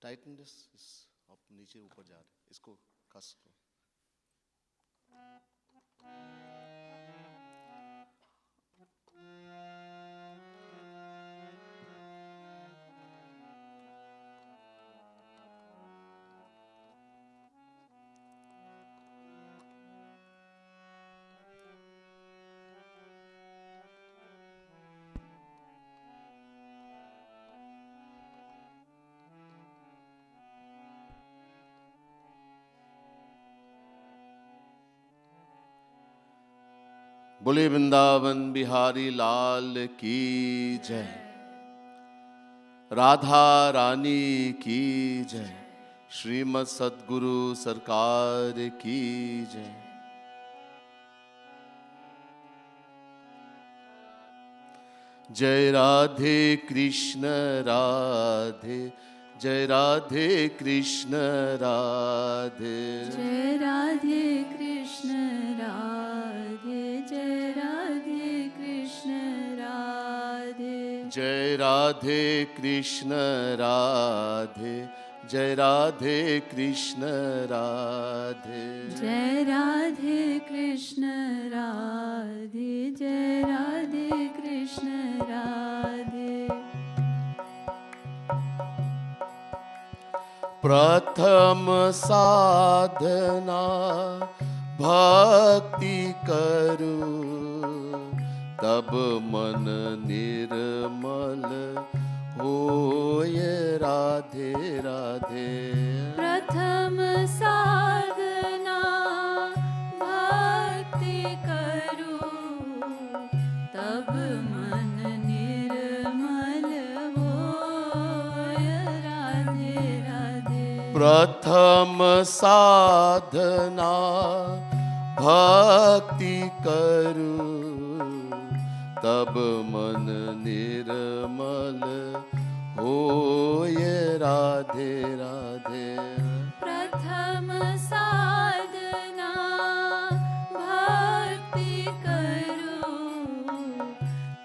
Titan this, आप नीचे ऊपर जा रहे, इसको कस लो. बोले वृंदावन बिहारी लाल की जय, राधा रानी की जय, श्रीमद् सद्गुरु सरकार की जय. जय राधे कृष्ण राधे, जय राधे कृष्ण राधे, जय राधे कृष्ण राधे, जय राधे कृष्ण राधे, जय राधे कृष्ण राधे, जय राधे कृष्ण राधे, जय राधे कृष्ण राधे, जय राधे कृष्ण राधे. प्रथम साधना भक्ति करू, तब मन निर्मल होय राधे राधे. प्रथम साधना भक्ति करूं, तब मन निर्मल होय राधे राधे. प्रथम साधना भक्ति करू, तब मन निर्मल होय राधे राधे. प्रथम साधना भक्ति करूं,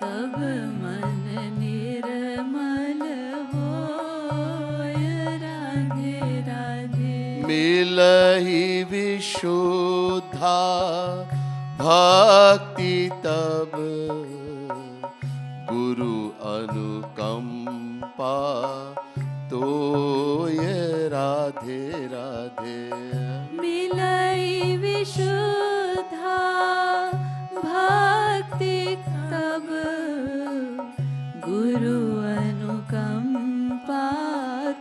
तब मन निर्मल होय राधे राधे. मिलहि विशुद्धा भक्ति तब, गुरु अनुकंपा तोय राधे राधे. मिलाई विशुद्धा भक्ति तब, गुरु अनुकंपा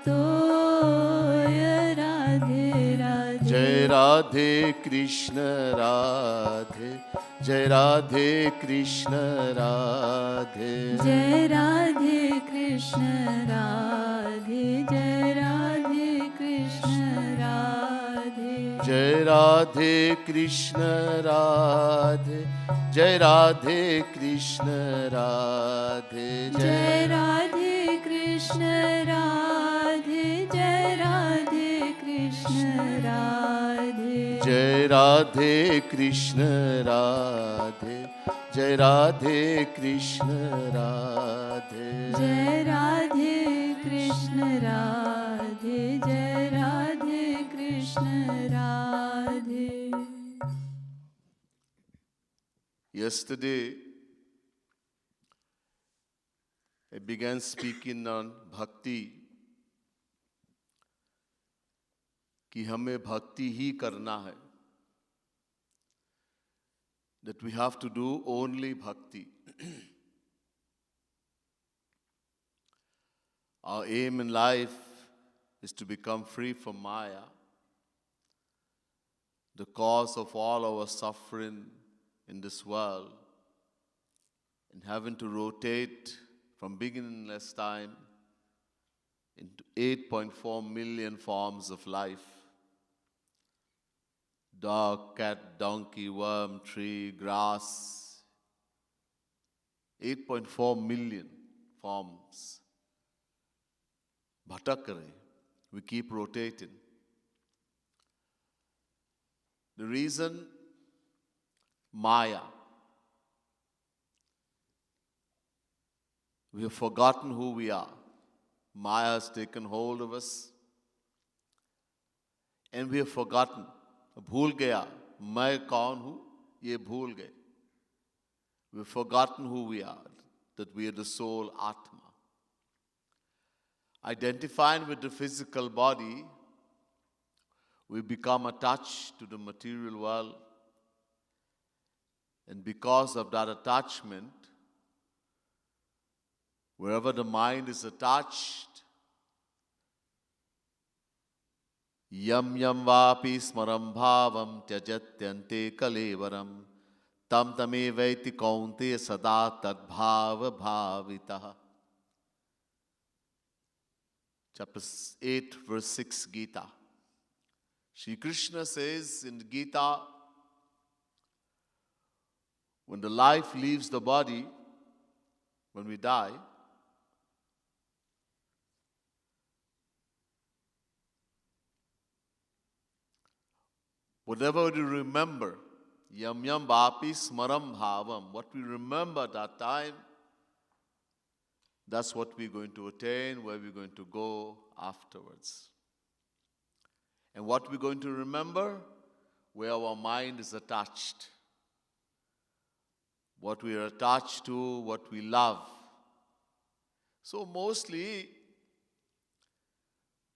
तोय राधे राधे. जय राधे कृष्ण राधे, जय राधे कृष्ण राधे, जय राधे कृष्ण राधे, जय राधे कृष्ण राधे, जय राधे कृष्ण राधे, जय राधे कृष्ण राधे, जय राधे कृष्ण राधे, जय राधे कृष्ण राधे, जय राधे कृष्ण राधे, जय राधे कृष्ण राधे, जय राधे कृष्ण राधे, जय Radhe Krishna Radhe. Yesterday, I began speaking on bhakti, कि हमें भक्ति ही करना है. That we have to do only bhakti. Our aim in life is to become free from Maya, the cause of all our suffering in this world, and having to rotate from beginningless time into 8.4 million forms of life. Dog, cat, donkey, worm, tree, grass. 8.4 million forms. Bhatak rahe. We keep rotating. The reason, Maya. We have forgotten who we are. Maya has taken hold of us. And we have forgotten. Bhool gaya. Main kaun hu? Ye bhool gaye. We've forgotten who we are, that we are the soul Atma. Identifying with the physical body, we become attached to the material world. And because of that attachment, wherever the mind is attached, yam yam vapi smaram bhavam tyajatyante kalevaram tam tame vaiti kaunte sada tad bhava bhavitah. Chapter 8, verse 6, Gita. Shri Krishna says in Gita, when the life leaves the body, when we die, whatever we remember, yam yam vapi smaram bhavam, what we remember at that time, that's what we're going to attain, where we're going to go afterwards. And what we're going to remember, where our mind is attached. What we are attached to, what we love. So mostly,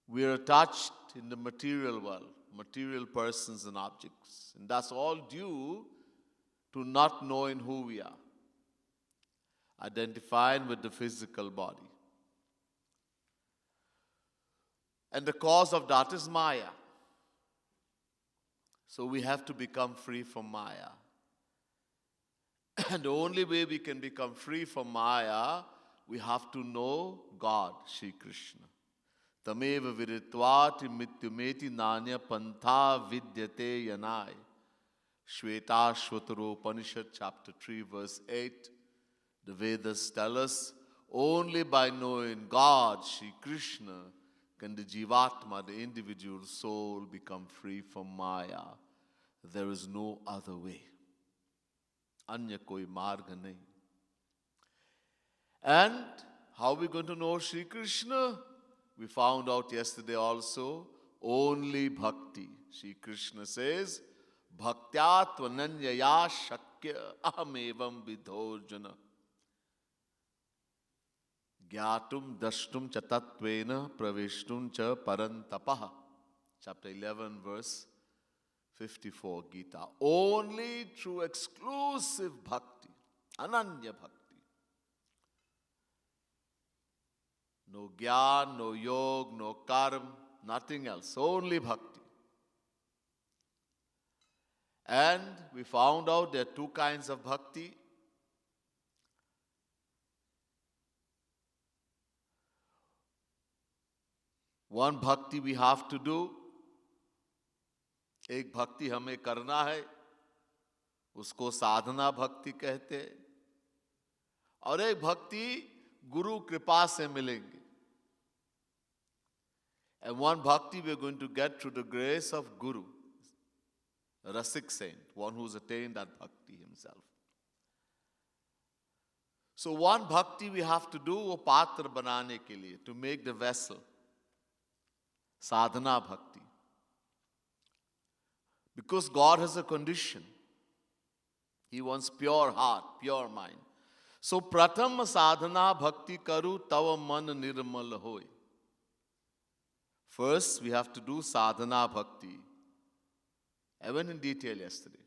we are attached in the material world, material persons and objects. And that's all due to not knowing who we are. Identifying with the physical body. And the cause of that is Maya. So we have to become free from Maya. And the only way we can become free from Maya, we have to know God, Shri Krishna. Tameva viritvati mityumeti nanya pantha vidyate yanai. Shweta Shvataro Upanishad, chapter 3, verse 8. The Vedas tell us, only by knowing God, Shri Krishna, can the Jivatma, the individual soul, become free from Maya. There is no other way. Anya koi marga nahi. And how are we going to know Shri Krishna? We found out yesterday also, only bhakti. Shri Krishna says, bhaktya tvananyaya shakya ahamevam vidhojana. Gyatum dashtum cha tattvena praveshtum cha parantapaha. Chapter 11, verse 54, Gita. Only through exclusive bhakti, ananya bhakti. No gyan, no yog, no karma, nothing else. Only bhakti. And we found out there are two kinds of bhakti. One bhakti we have to do. एक भक्ति हमें करना है, उसको साधना भक्ति कहते हैं, और एक भक्ति गुरु कृपा से मिलेंगे. And one bhakti we are going to get through the grace of Guru, a Rasik saint, one who's attained that bhakti himself. So one bhakti we have to do वो पात्र बनाने के लिए, to make the vessel, sādhanā bhakti. Because God has a condition. He wants pure heart, pure mind. So pratham sādhanā bhakti karu tava man nirmal hoya. First, we have to do sādhanā bhakti. I went in detail yesterday.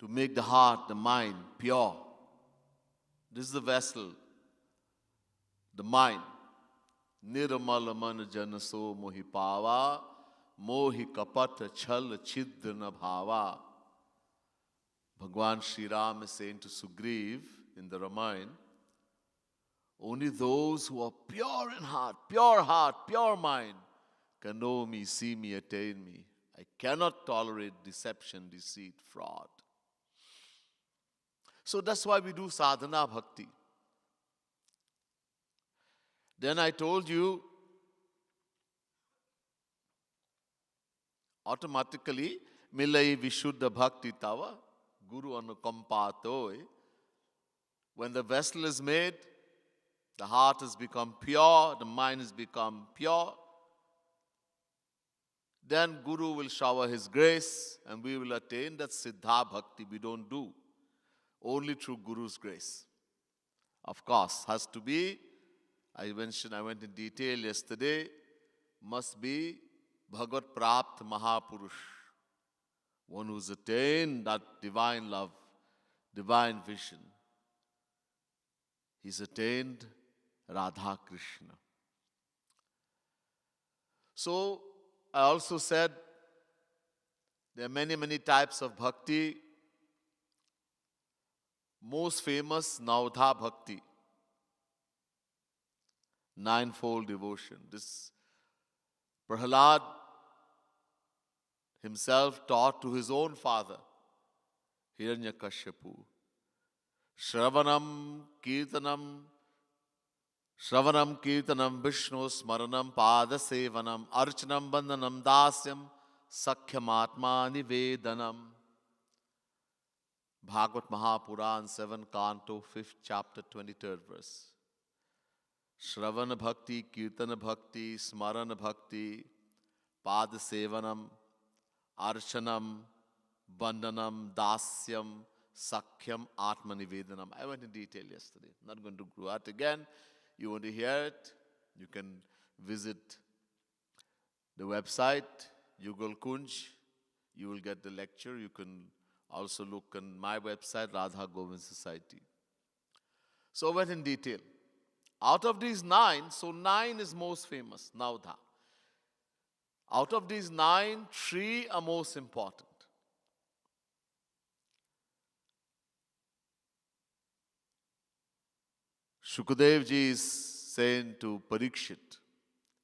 To make the heart, the mind pure. This is the vessel, the mind. Nirmal man janaso mohi pava, mohi kapat chal chidna bhava. Bhagwan Sri Ram is saying to Sugriv in the Ramayana, only those who are pure in heart, pure mind, can know me, see me, attain me. I cannot tolerate deception, deceit, fraud. So that's why we do sādhanā bhakti. Then I told you, automatically, Milai viśuddhā bhakti tava, guru anukampā toya. When the vessel is made, the heart has become pure, the mind has become pure, then Guru will shower his grace and we will attain that siddha bhakti we don't do. Only through Guru's grace. Of course, has to be, I went in detail yesterday, must be Bhagavad Prapt Mahapurush. One who's attained that divine love, divine vision. He's attained Radha Krishna. So, I also said there are many, many types of bhakti. Most famous, Navdha Bhakti. Ninefold devotion. This Prahlad himself taught to his own father, Hiranyakashipu. Shravanam Kirtanam Vishnu Smaranam Pada Sevanam Archanam Bandhanam Dasyam Sakhyamatma Nivedanam. Bhagavad Mahapuran, 7th Canto, 5th chapter, 23rd verse. Shravana Bhakti, Kirtana Bhakti, Smarana Bhakti, Pada Sevanam, Archanam, Bandhanam, Dasyam, Sakhyam, Atma Nivedanam. I went in detail yesterday. Not going to go out again. You want to hear it? You can visit the website, Yugal Kunj. You will get the lecture. You can also look on my website, Radha Govind Society. So I went in detail. Out of these 9, so 9 is most famous, Navdha. Out of these 9, 3 are most important. Shukadev ji is saying to Parikshit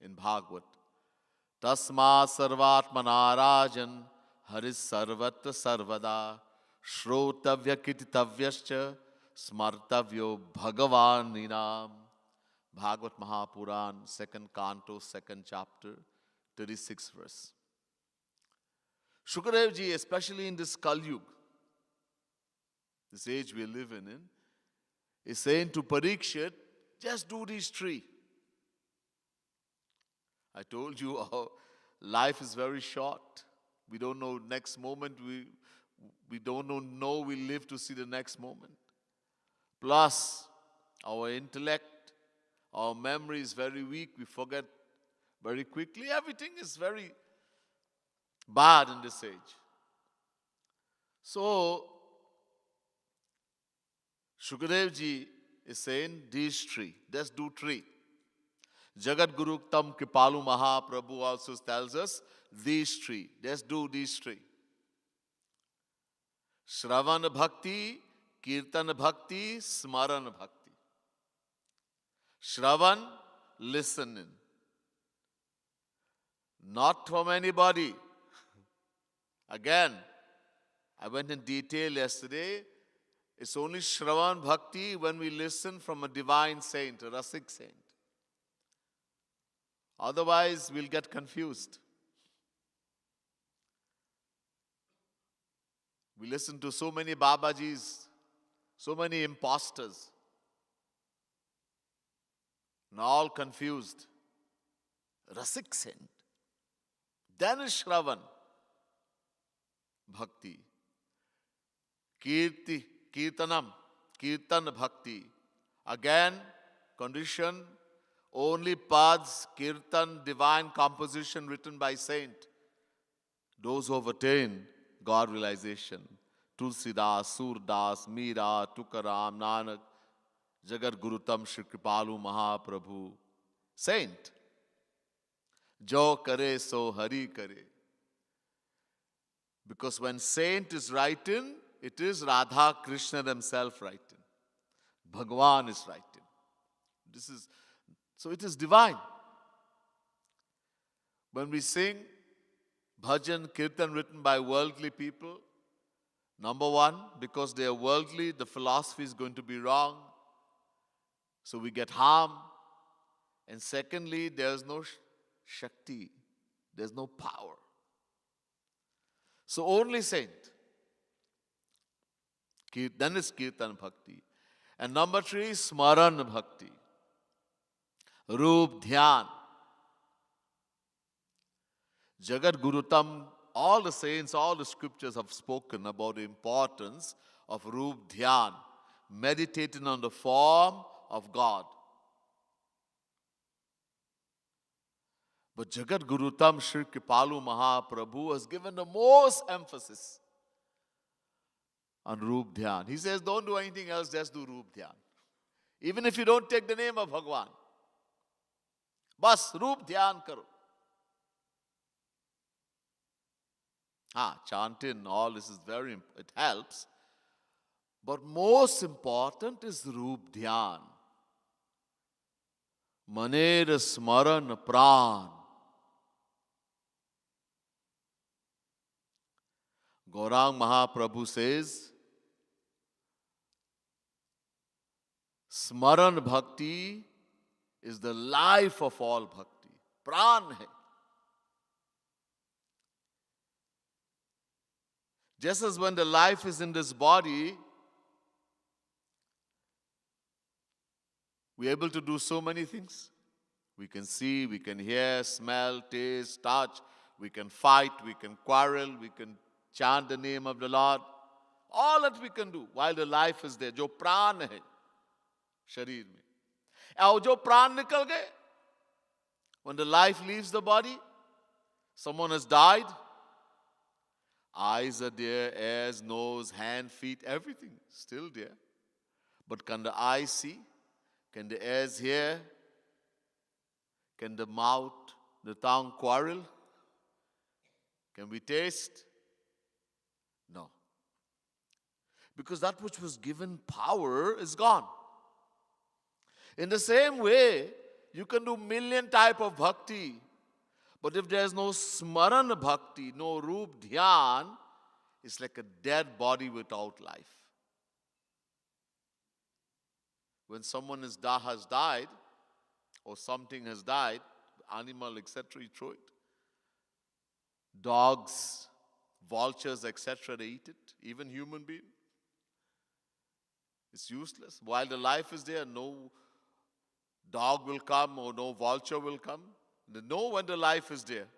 in Bhagavad, Tasma sarvatmana rajan haris sarvatra sarvada shrotavya kititavyascha smartavyo bhagavaninam. Bhagavad Mahapuran, 2nd Canto, 2nd chapter, 36th verse. Shukadev ji, especially in this Kali Yuga, this age we are living in, is saying to Parikshit, just do these 3. I told you our life is very short. We don't know next moment. We don't know we live to see the next moment. Plus, our intellect, our memory is very weak. We forget very quickly. Everything is very bad in this age. So, Shukadev ji is saying these 3. Let's do 3. Jagat Guru Tam Kripalu Mahaprabhu also tells us these 3. Let's do these 3. Shravan Bhakti, Kirtan Bhakti, Smaran Bhakti. Shravan, listening. Not from anybody. Again, I went in detail yesterday. It's only Shravan Bhakti when we listen from a divine saint, a Rasik saint. Otherwise, we'll get confused. We listen to so many Babajis, so many imposters, and all confused. Rasik saint. Then is Shravan Bhakti. Kirtan Bhakti. Again, condition, only pads, Kirtan, divine composition written by saint. Those who have attained God realization. Tulsidas, Surdas, Meera, Tukaram, Nanak, Jagat Gurutam, Shri Kripalu Mahaprabhu. Saint. Jo kare so hari kare. Because when saint is writing, it is Radha Krishna themselves writing. Bhagavan is writing. So it is divine. When we sing bhajan, kirtan written by worldly people, number 1, because they are worldly, the philosophy is going to be wrong. So we get harm. And secondly, there is no Shakti. There's no power. So only saint. Then is Kirtan Bhakti. And number 3 is Smaran Bhakti. Roop Dhyān. Jagat Gurutam, all the saints, all the scriptures have spoken about the importance of Roop Dhyān, meditating on the form of God. But Jagat Gurutam Shri Kripalu Mahaprabhu has given the most emphasis on Roop Dhyān. He says, don't do anything else, just do Roop Dhyān. Even if you don't take the name of Bhagwan. Bas, Roop Dhyān karo. Chanting, all this is it helps. But most important is Roop Dhyān. Maner smaran prān. Gaurang Mahaprabhu says, Smaran Bhakti is the life of all Bhakti. Prān hai. Just as when the life is in this body, we are able to do so many things. We can see, we can hear, smell, taste, touch. We can fight, we can quarrel, we can chant the name of the Lord. All that we can do while the life is there. Jo prān hai, sharir mein. Aur jo prān nikal gaye, when the life leaves the body, someone has died, eyes are there, ears, nose, hand, feet, everything still there. But can the eyes see? Can the ears hear? Can the mouth, the tongue quarrel? Can we taste? No. Because that which was given power is gone. In the same way, you can do million type of bhakti, but if there is no smaran bhakti, no roop dhyān, it's like a dead body without life. When someone has died, or something has died, animal, etc., you throw it. Dogs, vultures, etc., they eat it. Even human being. It's useless. While the life is there, no dog will come or no vulture will come. They know when the life is there.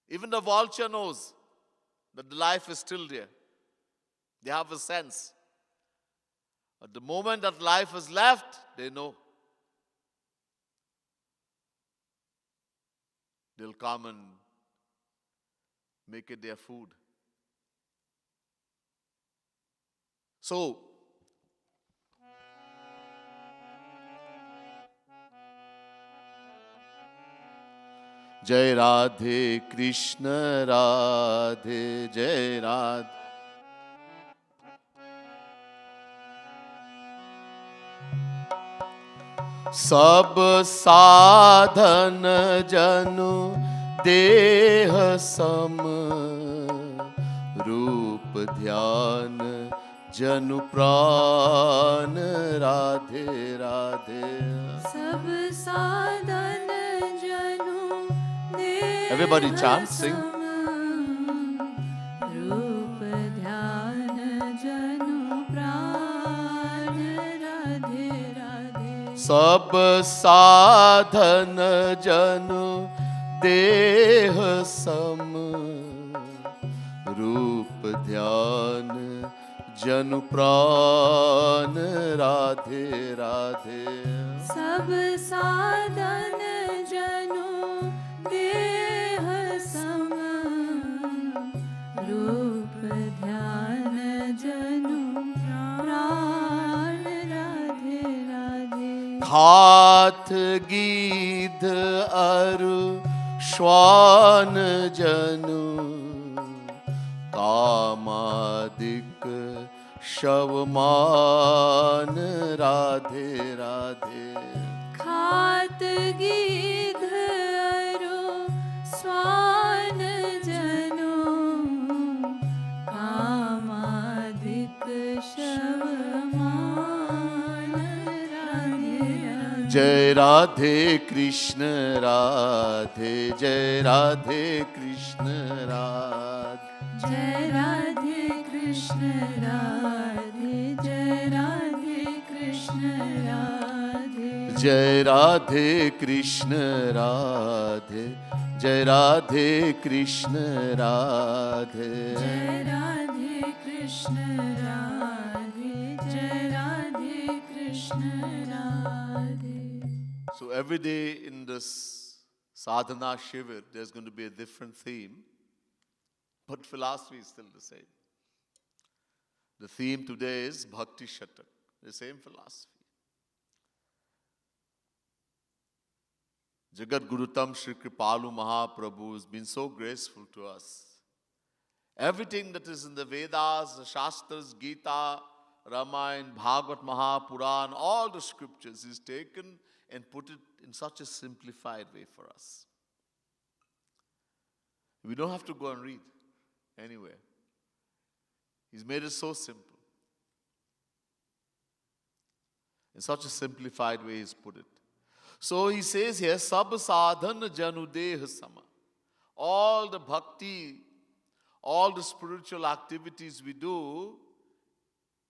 Even the vulture knows that the life is still there. They have a sense. At the moment that life is left, they know. They'll come and make it their food. So, Jai Radhe Krishna Radhe Jai Radhe. Sab sādhan janu deha sam roop dhyān janu prān Radhe Radhe. Sab sādhan janu deha. Everybody chant, sing. Roop dhyān janu prān Radhe Radhe. Sab sādhan janu deha sam roop dhyān janu prān Radhe Radhe. Sab sādhan janu deha sam roop dhyān janu prān Radhe Radhe. Khāt gīdh aru svān janu kāmādik savān Radhe Radhe. Khāt gīdh aru svān janu kāmādik savān Radhe Radhe. Jai Radhe Krishna Radhe, Jai Radhe Krishna Radhe. Jai Radhe Krishna Radhe, Jai Radhe Krishna Radhe. Jai Radhe Krishna Radhe, Jai Radhe Krishna Radhe. Jai Radhe Krishna Radhe, Jai Radhe Krishna Radhe. So every day in this sādhanā shivir, there's going to be a different theme, but philosophy is still the same. The theme today is Bhakti Shatak, the same philosophy. Jagat Gurutam Shri Kripalu Mahaprabhu has been so graceful to us. Everything that is in the Vedas, the Shastras, Gītha, Ramayana, Bhagavad Mahapuran, all the scriptures is taken and put it in such a simplified way for us. We don't have to go and read anywhere. He's made it so simple. In such a simplified way he's put it. So he says here, Sab sādhan janu deh sama. All the bhakti, all the spiritual activities we do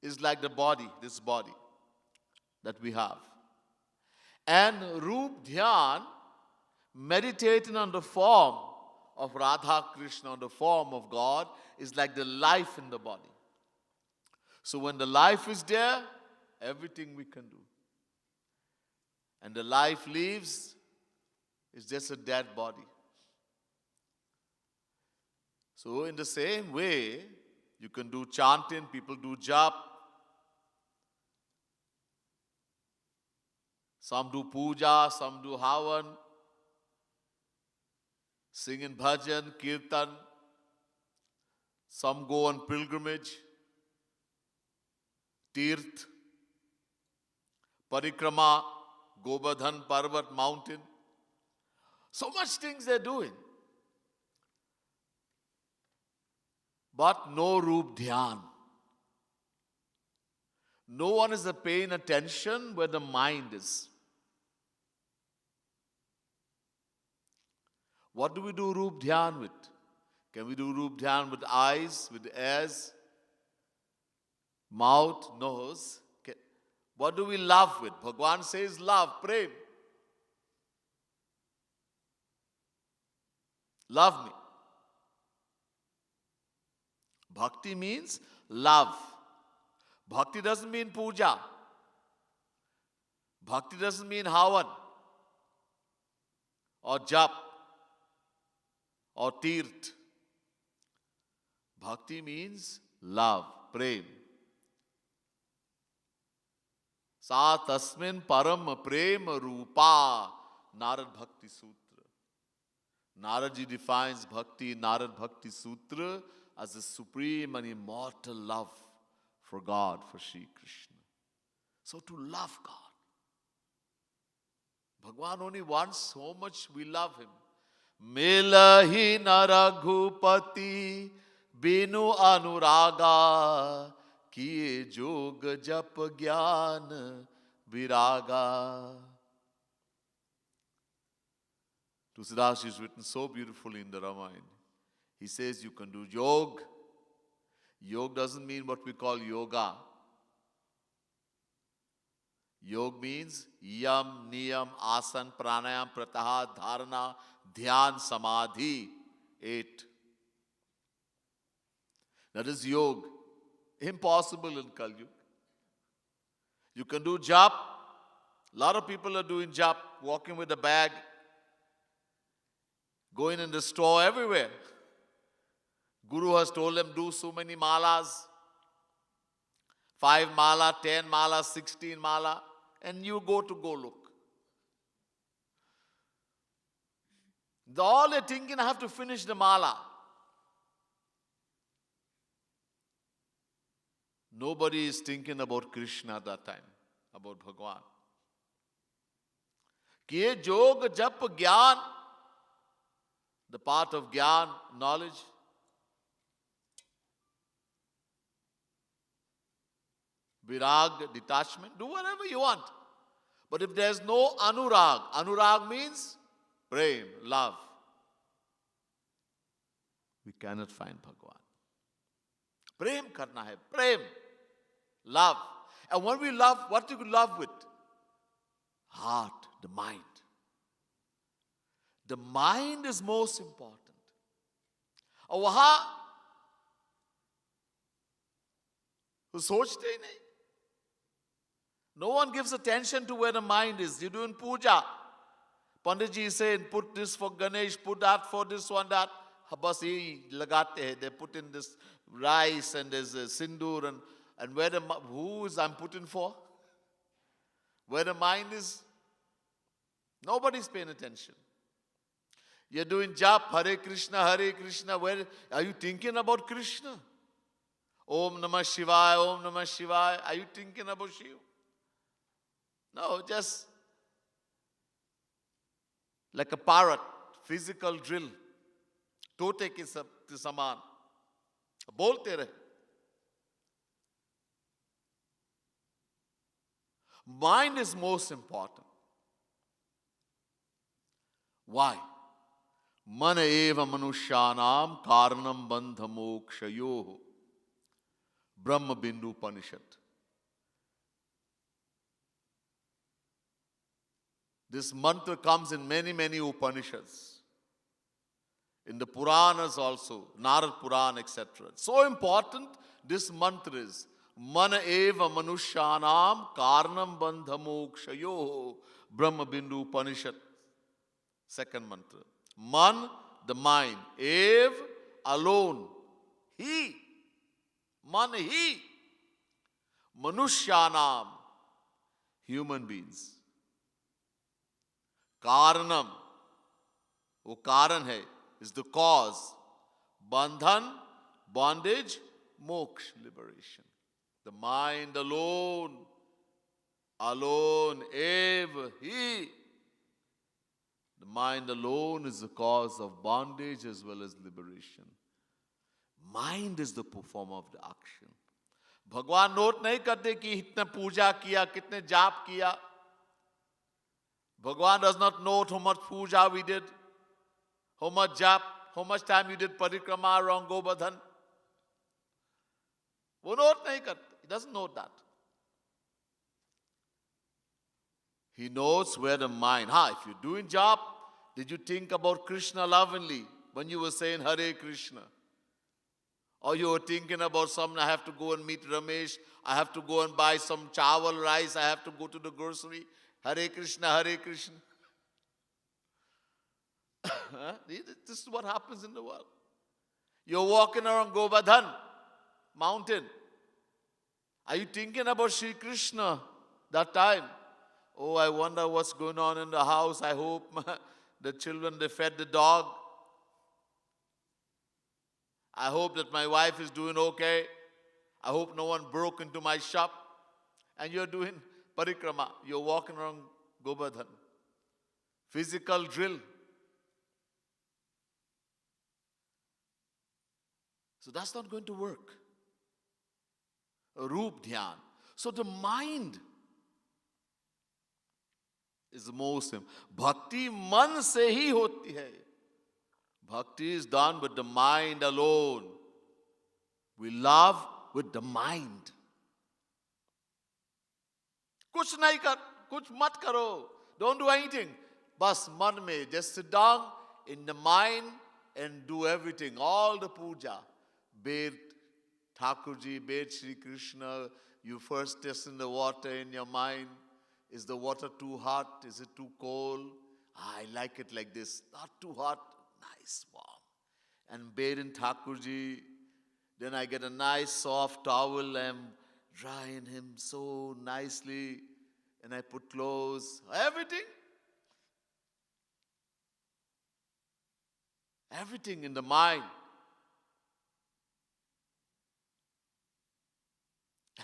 is like the body, this body that we have. And Rup Dhyān, meditating on the form of Radha Krishna, on the form of God, is like the life in the body. So when the life is there, everything we can do. And the life leaves, it's just a dead body. So in the same way, you can do chanting, people do jap. Some do puja, some do havan, sing in bhajan, kirtan. Some go on pilgrimage, tirth, parikrama, Govardhan Parvat mountain. So much things they're doing. But no Rup Dhyān. No one is paying attention where the mind is. What do we do Rup Dhyān with? Can we do Rup Dhyān with eyes, with ears, mouth, nose? What do we love with? Bhagwan says love, prem. Love me. Bhakti means love. Bhakti doesn't mean puja. Bhakti doesn't mean havan or jap or tirth. Bhakti means love, prem. Sa tasmin param prema rupa, Narad Bhakti Sutra. Naradji defines bhakti in Narad Bhakti Sutra as a supreme and immortal love for God, for Sri Krishna. So to love God. Bhagwan only wants so much we love him. Milai naraghupati binu anuraga. Kiye jog jap gyan viraga. Tusidas is written so beautifully in the Ramayana. He says you can do yoga. Yoga doesn't mean what we call yoga. Yoga means yam, niyam, asan, pranayam, pratahā, dharana, dhyān, samadhi. 8. That is yoga. Impossible in Kali Yuga. You can do jap. A lot of people are doing jap, walking with a bag, going in the store everywhere. Guru has told them do so many malas. 5 mala, 10 mala, 16 mala, and you go look. All they're thinking, I have to finish the mala. Nobody is thinking about Krishna at that time, about Bhagwan. Kiye jog jap gyan, the path of gyan, knowledge. Virag, detachment, do whatever you want. But if there's no anurag means prem, love. We cannot find Bhagwan. Prem karna hai, prem. Love. And when we love, what do we love with? heart, the mind. The mind is most important. और वहां वो सोचते ही नहीं. No one gives attention to where the mind is. You're doing puja. Panditji is saying, put this for Ganesh, put that for this one, that. Bas ye lagate hai. They put in this rice and there's a sindoor and where who is I'm putting for? Where the mind is, nobody's paying attention. You're doing jap, Hare Krishna, where are you thinking about Krishna? Om Namah Shivaya, Om Namah Shivaya. Are you thinking about Shiva? No, just like a parrot, physical drill. तोते के समान बोलते रहे. Mind is most important. Why? मन एव मनुष्यानाम कारणम बंध मोक्षयोः. ब्रह्म बिंदु उपनिषद. This mantra comes in many, many Upanishads. In the Puranas also, Narad Puran, etc. So important this mantra is. Mana eva manushyanam karnam bandha mokshayoh. Brahma Bindu Upanishad. Second mantra. Man, the mind. Ev, alone. He. Man, he. Manushyanam, human beings. Karanam, wo karan hai, is the cause. Bandhan, bondage, moksha, liberation. The mind alone, ev, he. The mind alone is the cause of bondage as well as liberation. Mind is the performer of the action. भगवान note नहीं करते कि इतने पूजा किया, कितने जाप किया. Bhagwan does not note how much puja we did, how much jap, how much time you did parikrama around Govardhan. वो note नहीं करते. He doesn't know that. He knows where the mind. If you're doing jap, did you think about Krishna lovingly when you were saying Hare Krishna? Or you were thinking about something, I have to go and meet Ramesh, I have to go and buy some chawal, rice, I have to go to the grocery. Hare Krishna, Hare Krishna. This is what happens in the world. You're walking around Govardhan mountain. Are you thinking about Sri Krishna that time? Oh, I wonder what's going on in the house. I hope the children, they fed the dog. I hope that my wife is doing okay. I hope no one broke into my shop. And you're doing parikrama. You're walking around Govardhan. Physical drill. So that's not going to work. Roop dhyān. So the mind is the most important. Bhakti man se hi hoti hai. Bhakti is done with the mind alone. We love with the mind. Kuch nahi kar, kuch mat karo. Don't do anything. Bas man mein, just sit down in the mind and do everything. All the puja. Bathe Thakurji, bathe Sri Krishna. You first test in the water in your mind. Is the water too hot? Is it too cold? I like it like this. Not too hot. Nice, warm. And bathe in Thakurji. Then I get a nice soft towel and drying him so nicely. And I put clothes. Everything. Everything in the mind.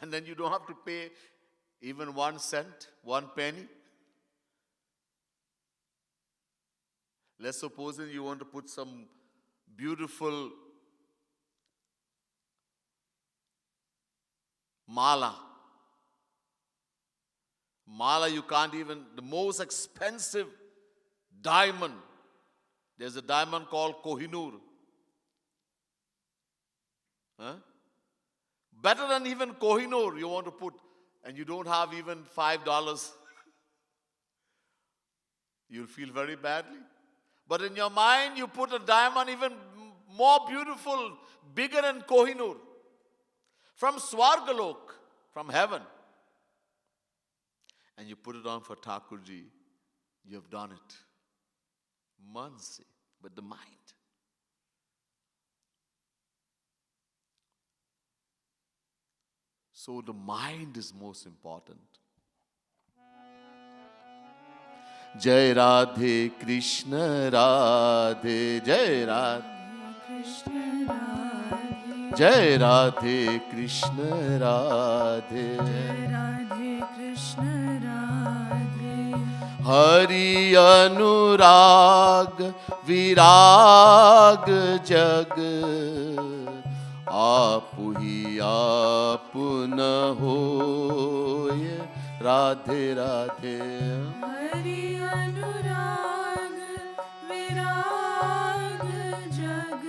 And then you don't have to pay even 1 cent, 1 penny. Let's suppose you want to put some beautiful mala. Mala, you can't even, the most expensive diamond. There's a diamond called Kohinoor. Better than even Kohinoor you want to put, and you don't have even $5. you'll feel very badly. But in your mind, you put a diamond even more beautiful, bigger than Kohinoor, from Swargalok, from heaven. And you put it on for Thakurji. You have done it. Mansi, with the mind. So the mind is most important. Jai Radhe Krishna Radhe, Jai Radhe Krishna Radhe, Jai Radhe Krishna Radhe, Radhe Krishna Radhe, Hari Anurag Virag Jag, Aapu hi aapna hoya, Radhe Radhe. Hari Anurag Virag Jag,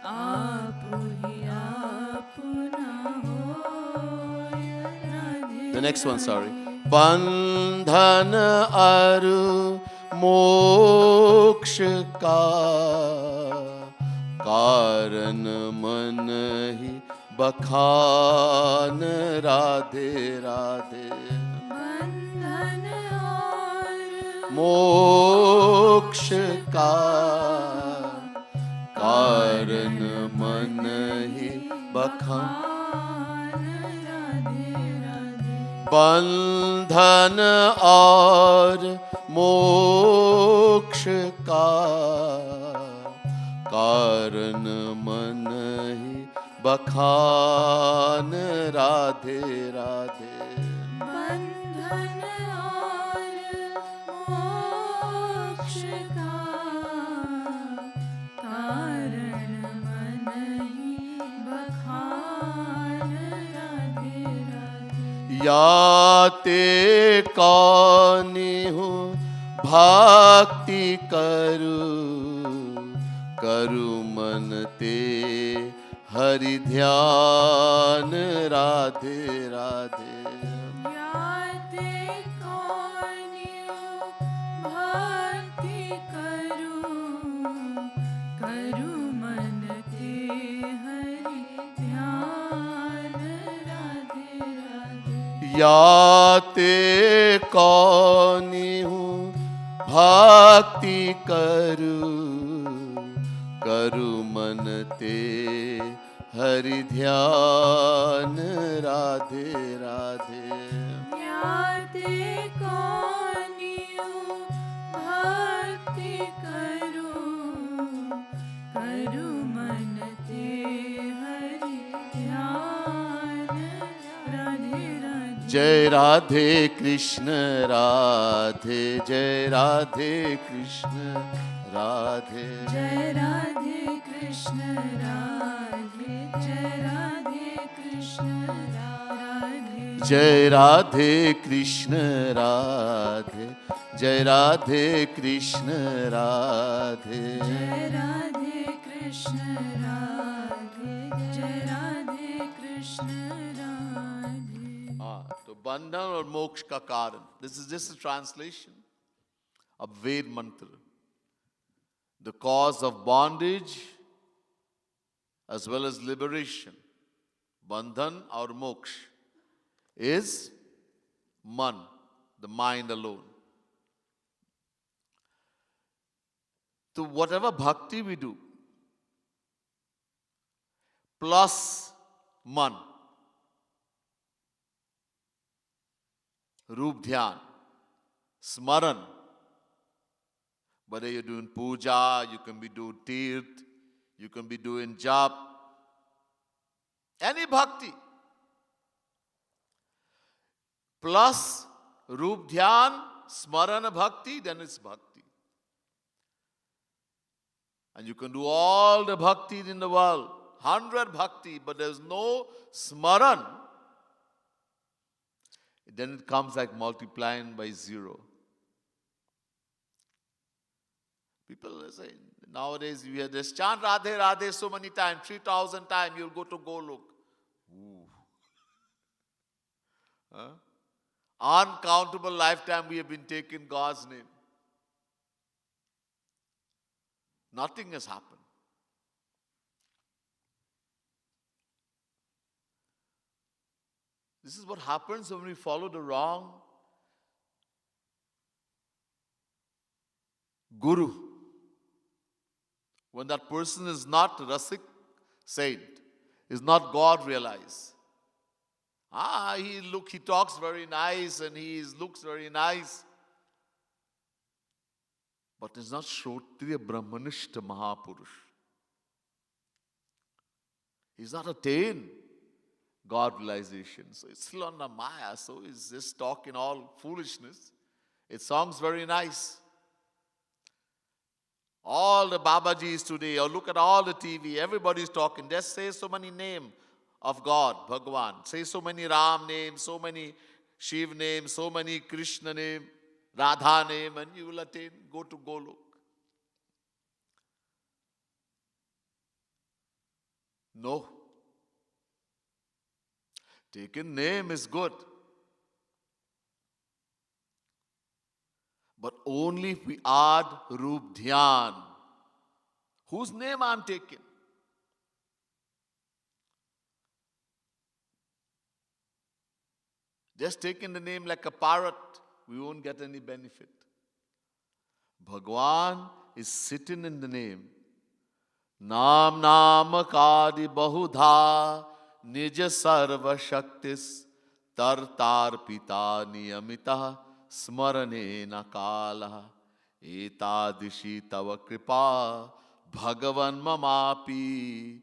Aapu hi aapna hoya, Radhe. The next one, sorry. Bandhan aru moksha ka, Karan man hi bakhan, Radhe Radhe. Bandhan aur Moksha ka, Karan man hi bakhan. Radhe Radhe, बंधन और मोक्ष का कारण मन ही बखान, राधे राधे. बंधन और मोक्ष का कारण मन ही बखान, राधे राधे. याते कौनी हूँ भक्ति करू, करू मन ते हरि ध्यान, राधे राधे. याते कौनियो भक्ति करूं, करूं मन ते हरि ध्यान, राधे राधे. याते कौनी हूँ भक्ति करू, करू मन ते हरि ध्यान, राधे राधे. याते कौनियो भक्ति करूं, करूं मन ते हरि ध्यान, राधे राधे. जय राधे कृष्ण राधे, जय राधे कृष्ण राधे. जय राधे कृष्ण राधे, जय राधे कृष्ण राधे. जय राधे कृष्ण राधे, जय राधे कृष्ण राधे. जय राधे कृष्ण राधे, जय राधे कृष्ण राधे. तो बंधन और मोक्ष का कारण. This is just a translation of Ved mantra. The cause of bondage as well as liberation, bandhan or moksha, is man, the mind alone. So whatever bhakti we do, plus man, roop dhyan, smaran, whether you're doing puja, you can be doing tirth, you can be doing jap, any bhakti, plus roop dhyan, smarana bhakti, then it's bhakti. And you can do all the bhakti in the world, 100 bhakti, but there's no smaran, then it comes like multiplying by 0. People say, nowadays you hear this, chant Radhe Radhe so many times, 3,000 times, you'll go to Golok. Ooh. Huh? Uncountable lifetime we have been taking God's name. Nothing has happened. This is what happens when we follow the wrong guru. When that person is not Rasik saint, is not God realized. He talks very nice and he looks very nice. But is not Shrotriya Brahmanishta Mahapurush. He's not attained God realization. So it's still on the Maya. So he's just talking all foolishness. It sounds very nice. All the Babajis today, or look at all the TV, everybody's talking. Just say so many names of God, Bhagavan. Say so many Ram names, so many Shiv names, so many Krishna names, Radha name, and you will attain, go to Golok. No. Taking name is good. But only if we add Roop Dhyān. Whose name I'm taking? Just taking the name like a parrot, we won't get any benefit. Bhagwan is sitting in the name. Nam Nama Kadi Bahudha Nija Sarva Shaktis Tartar Pita Niyamita Smarane Nakala Etadishi Tava Kripa Bhagavan Mamapi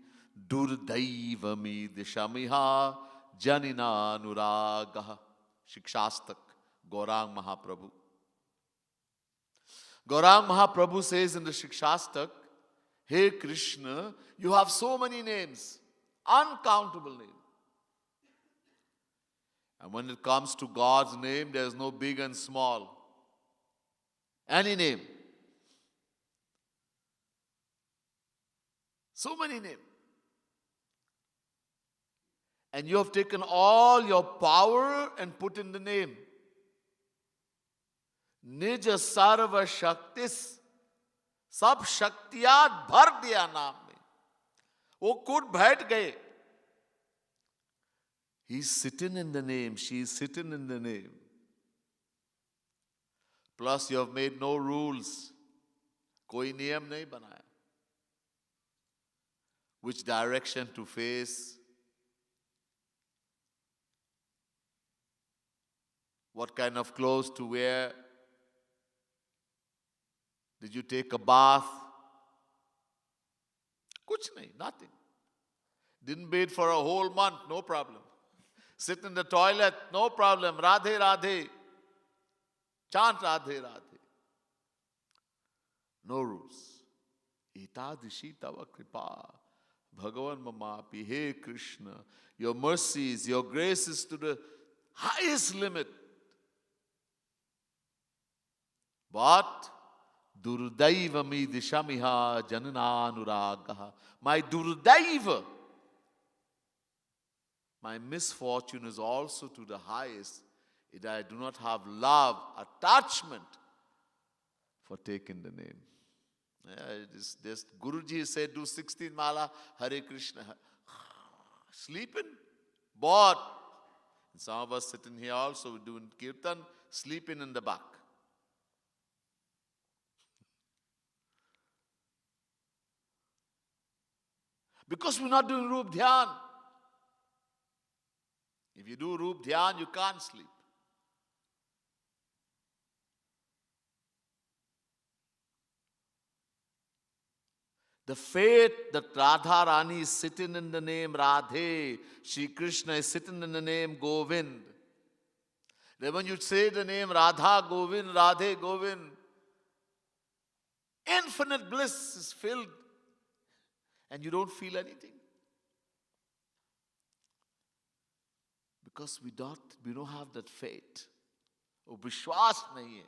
Durdaivami Dishamiha Janina Nuragaha Shikshastak Gaurang Mahaprabhu. Gaurang Mahaprabhu says in the Shikshastak, Hey Krishna, you have so many names, uncountable names. And when it comes to God's name, there is no big and small. Any name. So many names. And you have taken all your power and put in the name. Nija sarva shaktis. Sab shaktiyat bhar diya naam mein. Wo khud baith gaye. He's sitting in the name. She is sitting in the name. Plus you have made no rules. Koi niyam nahi banaya. Which direction to face. What kind of clothes to wear? Did you take a bath? Kuch nahi, nothing. Didn't bathe for a whole month, no problem. Sit in the toilet, no problem. Radhe, Radhe. Chant Radhe, Radhe. No rules. Etadishi tava kripa. Bhagavan mamapi. Hey Krishna, your mercies, your graces to the highest limit. But Durdaivami dishamiha janana anuragaha. My Durdaiva, my misfortune is also to the highest, that I do not have love, attachment for taking the name. This Guruji said, do 16 mala, Hare Krishna. Sleeping? Bored. And some of us sitting here also doing kirtan, sleeping in the back. Because we're not doing Roop Dhyān. If you do Roop Dhyān, you can't sleep. The faith that Radha Rani is sitting in the name Radhe, Shri Krishna is sitting in the name Govind. Then when you say the name Radha Govind, Radhe Govind, infinite bliss is filled. And you don't feel anything. Because we don't have that faith. Or viśuddhā nahi hai.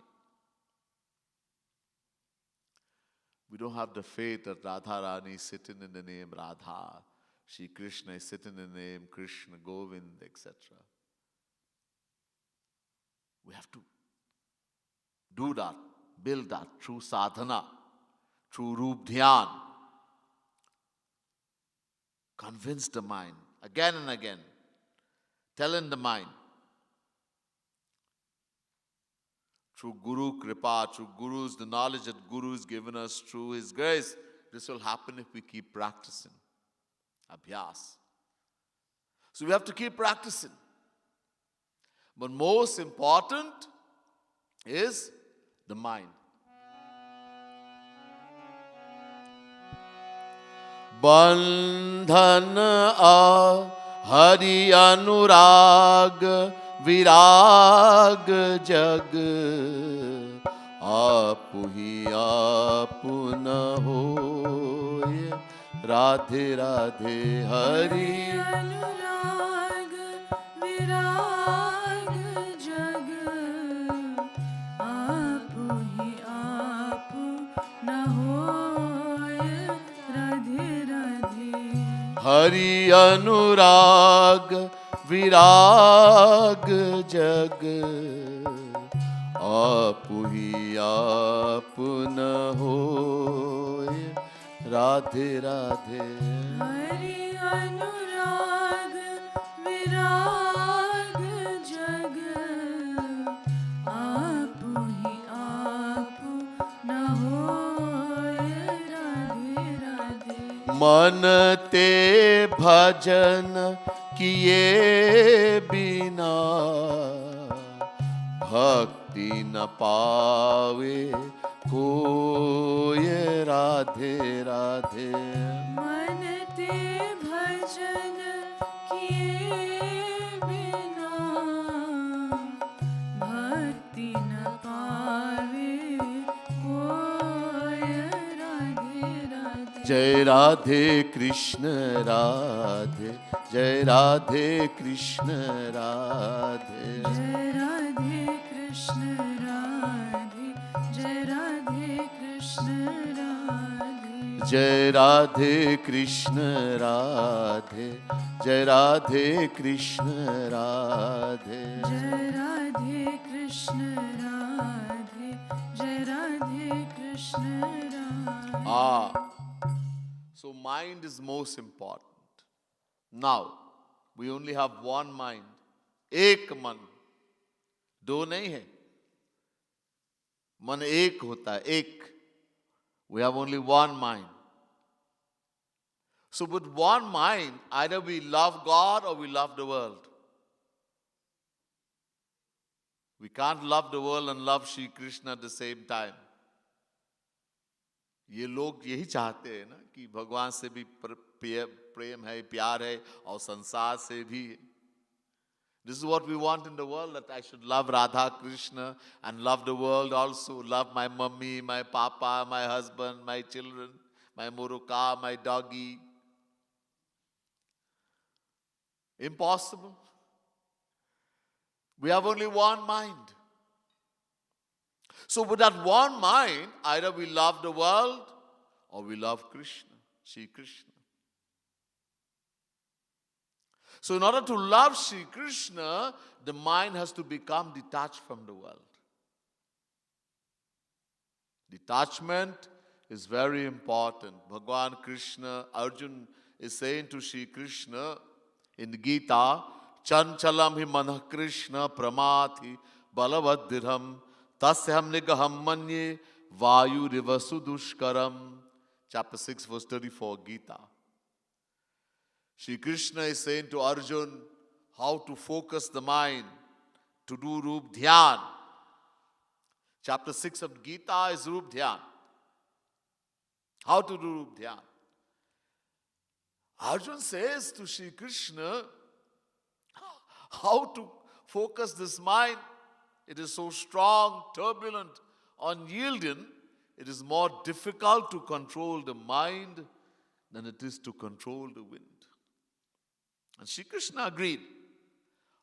We don't have the faith that Radha Rani is sitting in the name Radha. Shri Krishna is sitting in the name Krishna, Govind, etc. We have to do that, build that through sādhanā, through rūp dhyān. Convince the mind again and again. Telling the mind. Through Guru Kripa, through Guru's, the knowledge that Guru has given us through His grace. This will happen if we keep practicing. Abhyas. So we have to keep practicing. But most important is the mind. Bandhan a hari anurag virag jag apu hi apu na hoya radhe radhe hari अनुराग विराग जग आप ही आप न होय Radhe Radhe hari anurag virag jag apu hi apu na hoy radhe radhe Hari अनुराग विराग जग आप ही आप न होय राधे राधे मन ते भजन किए बिना भक्ति न पावे कोय राधे राधे मन ते भजन किए बिना भक्ति न पावे कोय राधे राधे जय राधे कृष्ण राधे जय राधे कृष्ण राधे जय राधे कृष्ण राधे जय राधे कृष्ण राधे जय राधे कृष्ण राधे जय राधे कृष्ण राधे जय राधे कृष्ण राधे जय Radhe Krishna Radhe So mind is most important. Now, we only have one mind. एक मन. दो नहीं है. मन एक होता है. एक. We have only one mind. So with one mind, either we love God or we love the world. We can't love the world and love Shri Krishna at the same time. ये लोग यही चाहते हैं ना कि भगवान से भी प्रेम है, प्यार है और संसार से भी. This is what we want in the world, that I should love Radha Krishna and love the world also. Love my mummy, my papa, my husband, my children, my muruka, my doggy. Impossible. We have only one mind. So with that one mind, either we love the world or we love Krishna, Shri Krishna. So in order to love Shri Krishna, the mind has to become detached from the world. Detachment is very important. Bhagwan Krishna, Arjun is saying to Shri Krishna in the Gītā, Chanchalam hi manah Krishna pramati balavaddirham tasyam nigaham manye vayu rivasu dushkaram. Chapter 6 verse 34, Gītā. Shri Krishna is saying to Arjun how to focus the mind to do rūp dhyān. Chapter 6 of Gītā is rūp dhyān. How to do rūp dhyān? Arjun says to Shri Krishna, how to focus this mind? It is so strong, turbulent, unyielding. It is more difficult to control the mind than it is to control the wind. And Shri Krishna agreed.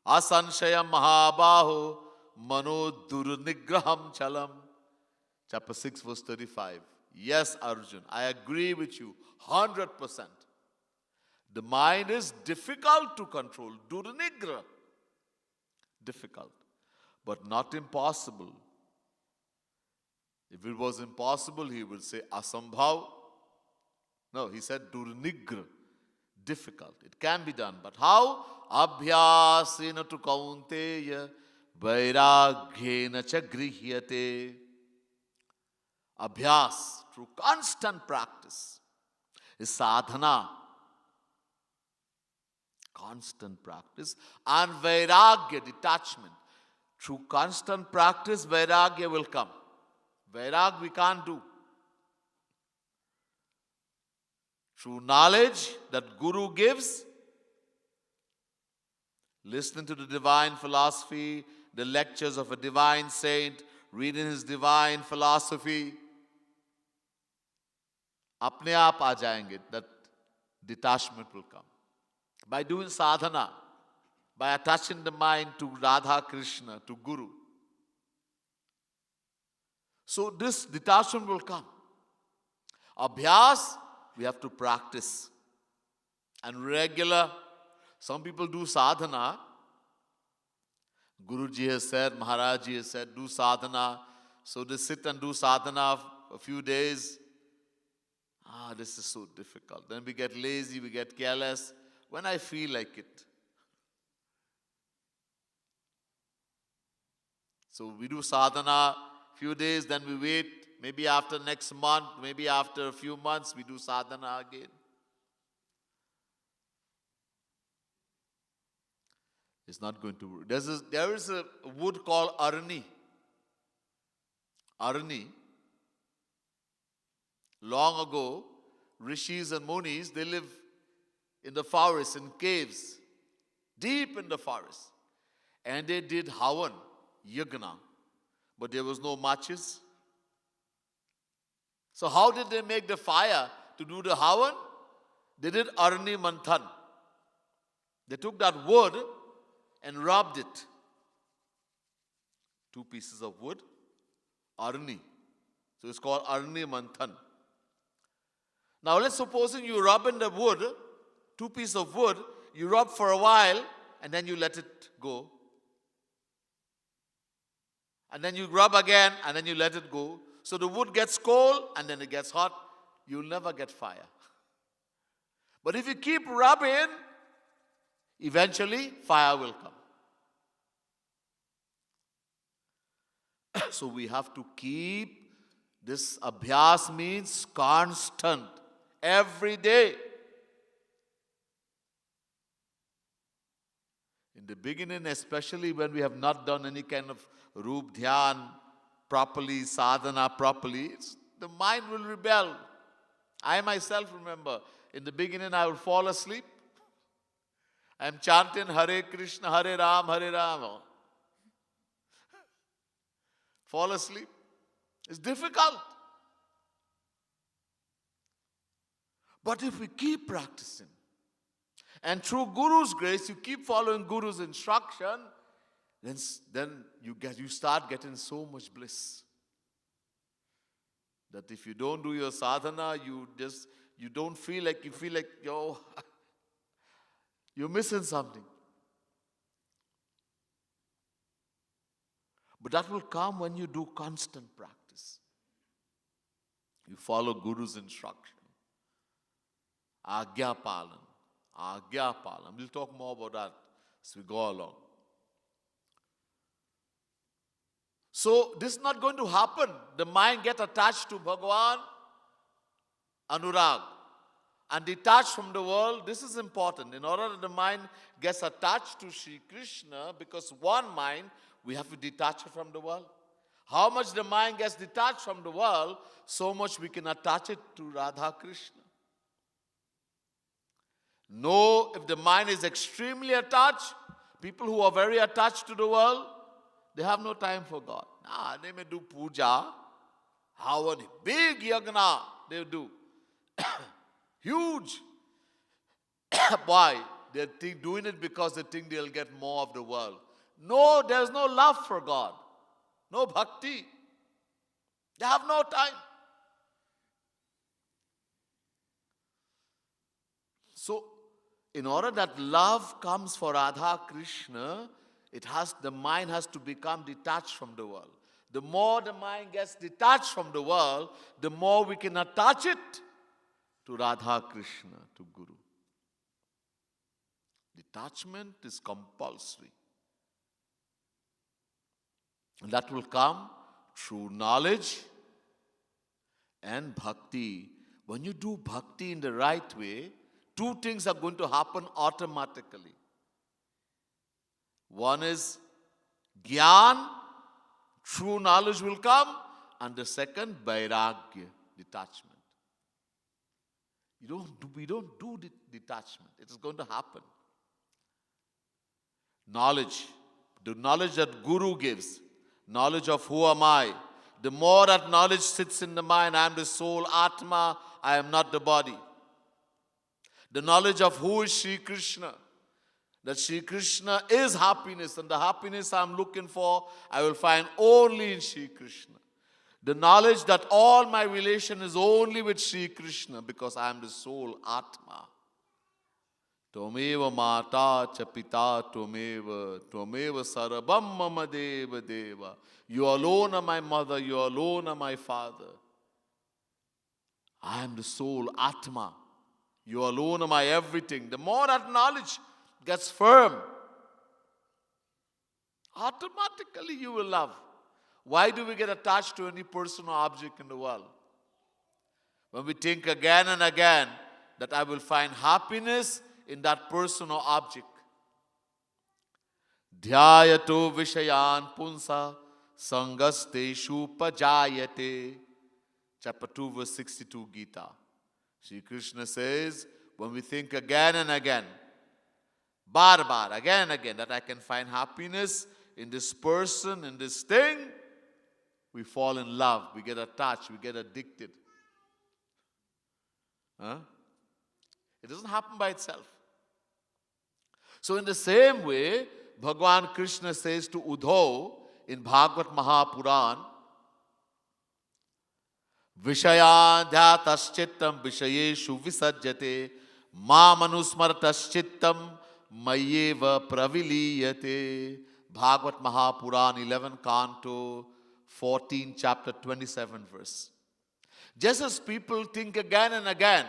Asanshayam mahabaho mano durnigraham chalam. Chapter 6 verse 35. Yes, Arjun, I agree with you 100%. The mind is difficult to control. Durnigra. Difficult. but not impossible. If it was impossible, he would say asambhav. No, he said durnigra, difficult. It can be done. But how? Abhyasena tu kaunteya vairagyena cha grihyate. Abhyas, through constant practice, is sādhanā. Constant practice. And vairagya, detachment. Through constant practice, vairagya will come. Vairag we can't do. Through knowledge that Guru gives, listening to the divine philosophy, the lectures of a divine saint, reading his divine philosophy, apne aap aa jayenge, that detachment will come. By doing sādhanā, by attaching the mind to Radha Krishna, to Guru. So this detachment will come. Abhyas, we have to practice. And regular, some people do sādhanā. Guruji has said, Maharajji has said, do sādhanā. So they sit and do sādhanā a few days. This is so difficult. Then we get lazy, we get careless. When I feel like it. So we do sādhanā few days, then we wait. Maybe after next month, maybe after a few months, we do sādhanā again. It's not going to work. There is a wood called arani. Arani. Long ago, rishis and munis, they live in the forest, in caves, deep in the forest. And they did havan, yagna. But there was no matches. So how did they make the fire to do the havan? They did arani manthan. They took that wood and rubbed it. 2 pieces of wood, arani. So it's called arani manthan. Now let's suppose you rub in the wood, 2 pieces of wood, you rub for a while and then you let it go. And then you rub again and then you let it go. So the wood gets cold and then it gets hot. You'll never get fire. But if you keep rubbing, eventually fire will come. So we have to keep this abhyas, means constant, every day. In the beginning, especially when we have not done any kind of roop dhyān properly, sādhanā properly, the mind will rebel. I myself remember, in the beginning I would fall asleep. I am chanting Hare Krishna, Hare Ram, Hare Ram. Fall asleep. It's difficult. But if we keep practicing, and through Guru's grace, you keep following Guru's instruction, then you start getting so much bliss. That if you don't do your sadhana, you don't feel like, you feel like, you're missing something. But that will come when you do constant practice. You follow Guru's instruction. Agya palan. Agya palan. We'll talk more about that as we go along. So this is not going to happen. The mind gets attached to Bhagavan, anurag, and detached from the world. This is important. In order that the mind gets attached to Sri Krishna, because one mind, we have to detach it from the world. How much the mind gets detached from the world, so much we can attach it to Radha Krishna. No, if the mind is extremely attached, people who are very attached to the world, they have no time for God. They may do puja, havan, big yagna they do. Huge. Why? They're doing it because they think they'll get more of the world. No, there's no love for God. No bhakti. They have no time. So, in order that love comes for Radha Krishna, The mind has to become detached from the world. The more the mind gets detached from the world, the more we can attach it to Radha Krishna, to Guru. Detachment is compulsory. And that will come through knowledge and bhakti. When you do bhakti in the right way, two things are going to happen automatically. One is jnān, true knowledge will come, and the second, vairagya, detachment. We don't do detachment. It is going to happen. Knowledge, the knowledge that Guru gives, knowledge of who am I. The more that knowledge sits in the mind, I am the soul, Atma, I am not the body. The knowledge of who is Sri Krishna, that Sri Krishna is happiness, and the happiness I am looking for, I will find only in Sri Krishna. The knowledge that all my relation is only with Sri Krishna, because I am the soul, Atma. Tvameva mata cha pita tvameva sarabam mama deva deva. You alone are my mother, you alone are my father. I am the soul, Atma. You alone are my everything. The more that knowledge gets firm, automatically you will love. Why do we get attached to any person or object in the world? When we think again and again that I will find happiness in that person or object. Dhyayato vishayan punsa sangasteshu pajayate. Chapter 2 verse 62 Gītha. Sri Krishna says, when we think again and again, bar, again and again, that I can find happiness in this person, in this thing, we fall in love, we get attached, we get addicted. It doesn't happen by itself. So in the same way, Bhagavan Krishna says to Uddhav in Bhagavad Mahapurana, Vishaya dhyataschitam vishayeshu visajjate mamanusmartaschittam mayeva praviliyate. Bhagavad Mahapurana, 11 canto, 14 chapter, 27 verse. Just as people think again and again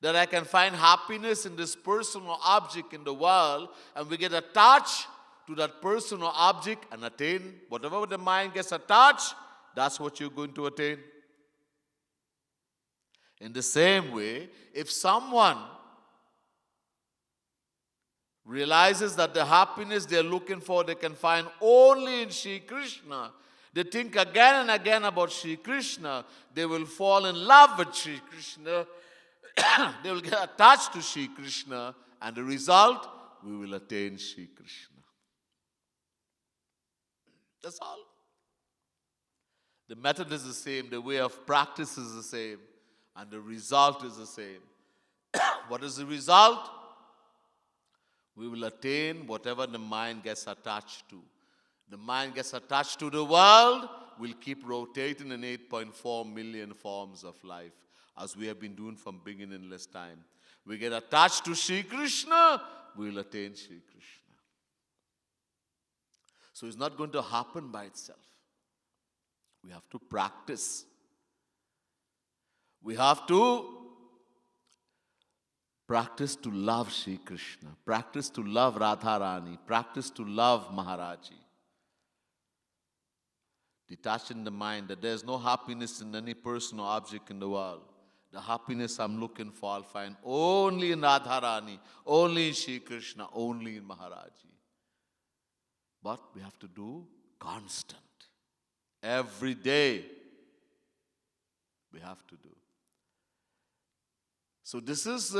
that I can find happiness in this person or object in the world, and we get attached to that person or object and attain whatever the mind gets attached, that's what you're going to attain. In the same way, if someone realizes that the happiness they're looking for they can find only in Sri Krishna, they think again and again about Sri Krishna, they will fall in love with Sri Krishna, they will get attached to Sri Krishna, and the result, we will attain Sri Krishna. That's all. The method is the same, the way of practice is the same, and the result is the same. What is the result? We will attain whatever the mind gets attached to. The mind gets attached to the world, will keep rotating in 8.4 million forms of life, as we have been doing from beginningless time. We get attached to Sri Krishna, we will attain Sri Krishna. So it's not going to happen by itself. We have to practice. We have to practice to love Sri Krishna, practice to love Radharani, practice to love Maharaji. Detach in the mind that there's no happiness in any person or object in the world. The happiness I'm looking for, I'll find only in Radharani, only in Sri Krishna, only in Maharaji. But we have to do constant. Every day we have to do. So this is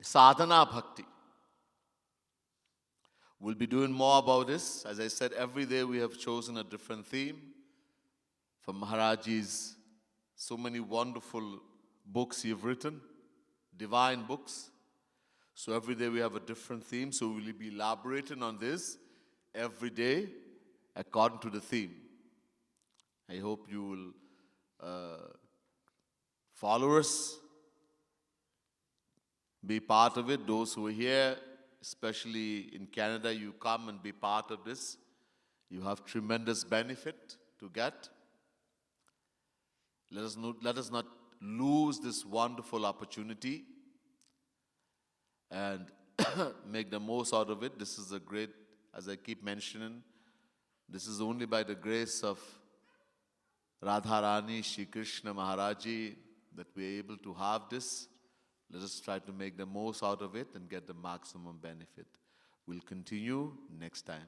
sādhanā bhakti. We'll be doing more about this. As I said, every day we have chosen a different theme. For Maharaji's so many wonderful books you've written, divine books. So every day we have a different theme. So we'll be elaborating on this every day according to the theme. I hope you will follow us, be part of it. Those who are here, especially in Canada, you come and be part of this. You have tremendous benefit to get. Let us not lose this wonderful opportunity and make the most out of it. This is a great, as I keep mentioning, this is only by the grace of Radharani, Shri Krishna Maharaji that we are able to have this. Let us try to make the most out of it and get the maximum benefit. We'll continue next time.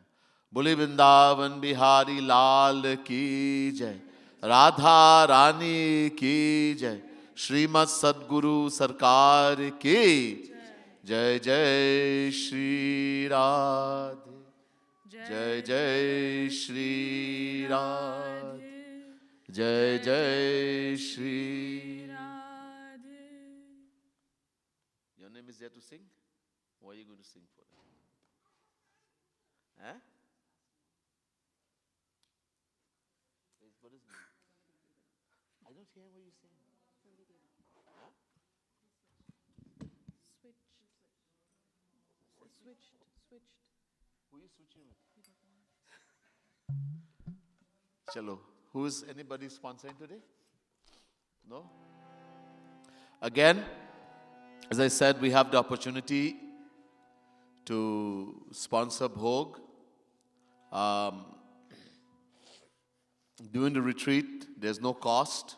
Bole Vrindavan Bihari Lal ki jai, Radha Rani ki jai, Srimad Sadguru Sarkar ki jai, Jai Shri Radhe, Jai Jai Shri Radhe, Jai Jai Shri. Your name is there to sing? What are you going to sing for? Huh? What is it? I don't hear what you're saying. Huh? Switched. Who are you switching with? Chalo. Who is anybody sponsoring today? No? Again, as I said, we have the opportunity to sponsor Bhog. During the retreat, there's no cost,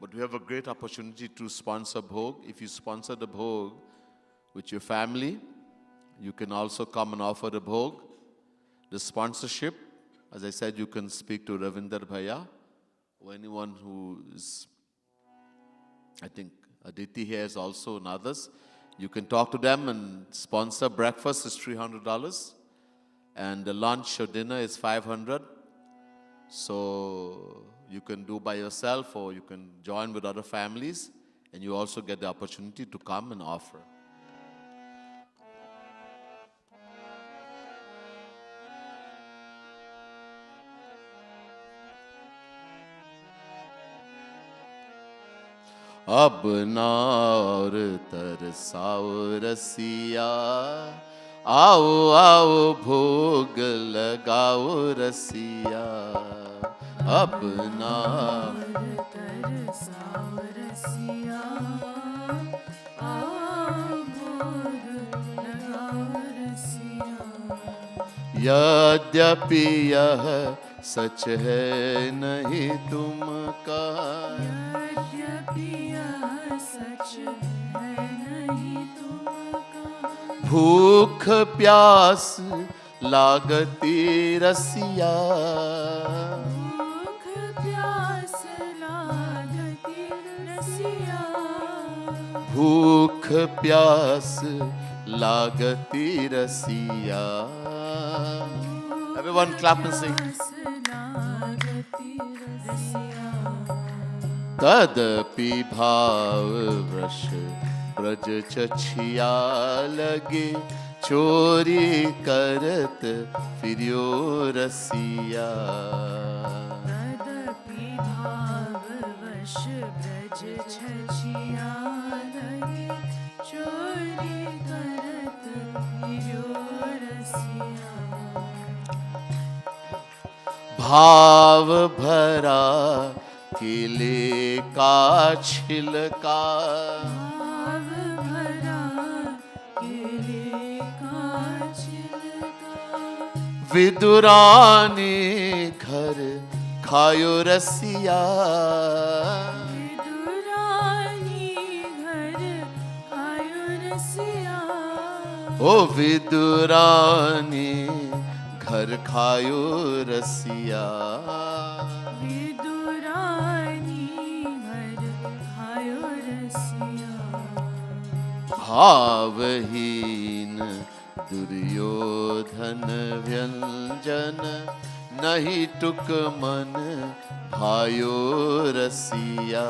but we have a great opportunity to sponsor Bhog. If you sponsor the Bhog with your family, you can also come and offer the Bhog. The sponsorship, as I said, you can speak to Ravinder Bhaiya or anyone who is, I think Aditi here is also and others. You can talk to them and sponsor. Breakfast is $300 and the lunch or dinner is $500. So you can do by yourself or you can join with other families and you also get the opportunity to come and offer. अब ना और तरसाओ रसिया, आओ आओ भोग लगाओ रसिया, अब ना और तरसाओ रसिया, आओ भोग लगाओ रसिया। यद्यपि यह सच है नहीं तुम का, भूख प्यास लागती रसिया, भूख प्यास लागती रसिया, भूख प्यास लागती रसिया। Everyone clap and sing. तदपि भाव वृष ब्रज चछिया लगे, चोरी करत फिरियो रसिया। तदपि भाव वृष ब्रज चछिया लगे, चोरी करत फिरियो रसिया। भाव भरा केले का छिलका, भाव भरा केले का छिलका, विदुरानी घर खायो रसिया, विदुरानी घर खायो रसिया, ओ विदुरानी घर खायो रसिया। भावहीन दुर्योधन व्यंजन, नहीं टुक मन भायो रसिया।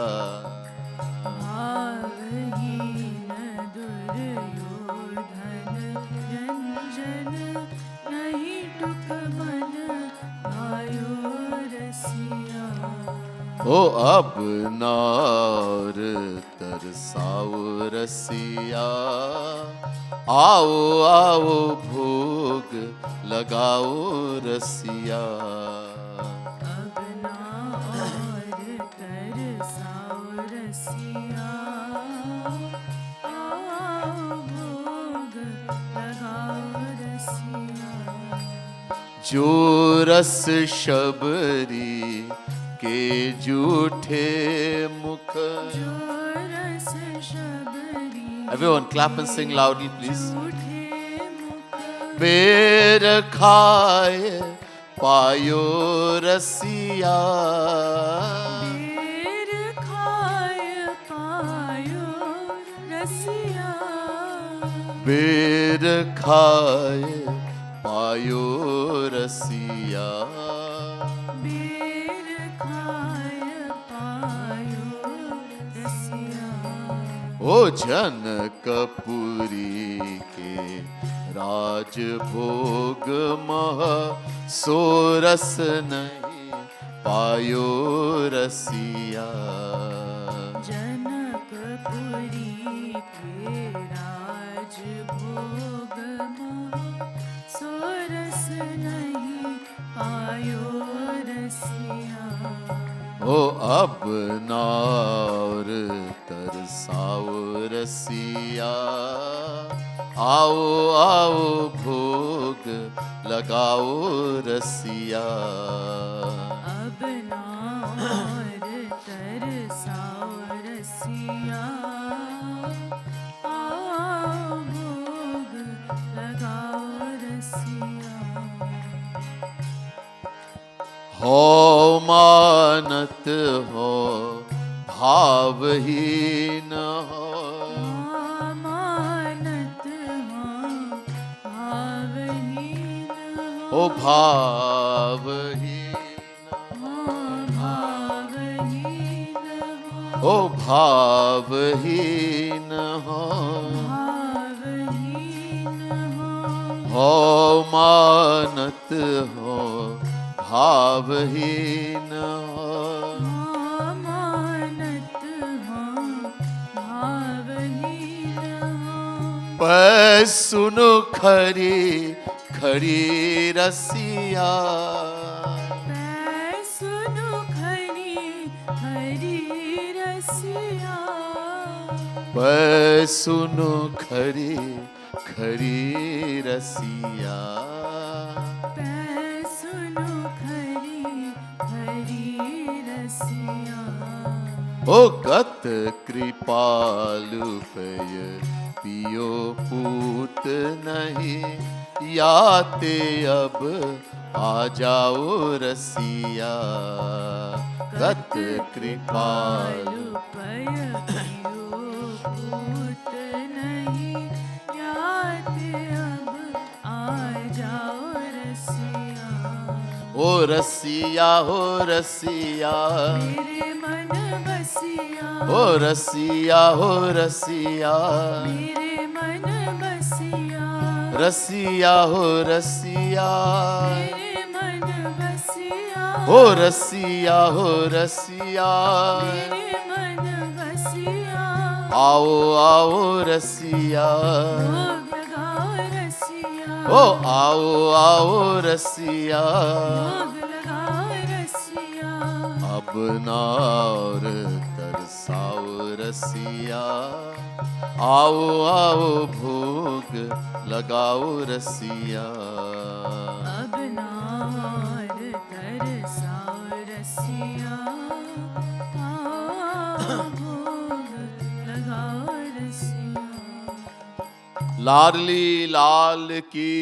भावहीन दुर्योधन व्यंजन, नहीं टुक मन भायो रसिया। ओ अब नार तरस तरसाओ रसिया, आओ आओ भोग लगाओ रसिया। अब ना और तरसाओ रसिया, आओ भोग लगाओ रसिया। जो रस शबरी के जूठे मुख, जो रस Shabari everyone clap and sing loudly please. झूठे मुख, बेर खाए पायो रसिया, बेर खाए पायो रसिया। बेर खाए पायो रसिया। बेर खाए पायो रसिया। ओ जनकपुरी के राजभोग मह सोरस नहीं पायो रसिया। जनकपुरी के राजभोग मह सोरस नहीं पायो रसिया। ओ अब नार तरसाओ रसिया, आओ आओ भोग लगाओ रसिया। अब ना और तरसाओ रसिया, आओ भोग लगाओ रसिया। हो मानत हो भावहीन हो, मानत हो भावहीन ओ भावहीन, हो भावहीन ओ भावहीन हो, भावहीन हो मानत हो भावहीन हो। मानत हो भावहीन पर सुनो खरी खरी रसिया, सुनो खरी खरी रसिया। पर सुनो खरी खरी रसिया। सुनो खरी खरी रसिया। ओ गत कृपालु पय पियो पूत नहीं, याते अब आ जाओ रसिया। गत कृपालु पय पियो पूत नहीं, याते अब आ जाओ रसिया। ओ रसिया हो रसिया, मेरे मन बसिया। ओ रसिया हो रसिया, मेरे मन बसिया। रसिया हो रसिया, मेरे मन बसिया। ओ रसिया हो रसिया। मेरे मन बसिया। आओ आओ रसिया, भोग लगाओ रसिया। ओ आओ आओ रसिया। भोग लगाओ रसिया। अब नार तरसाओ रसिया, आओ आओ भोग लगाओ रसिया। अब नार तरसाओ रसिया, आओ भोग लगाओ रसिया। लाडली लाल की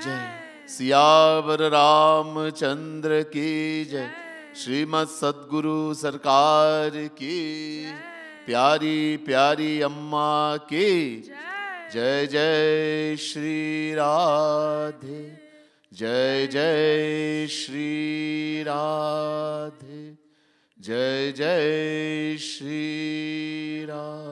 जय, सियावर रामचंद्र की जय, श्रीमद सद्गुरु सरकार की, प्यारी प्यारी अम्मा की जय। जय श्री राधे, जय जय श्री राधे, जय जय श्री राधे।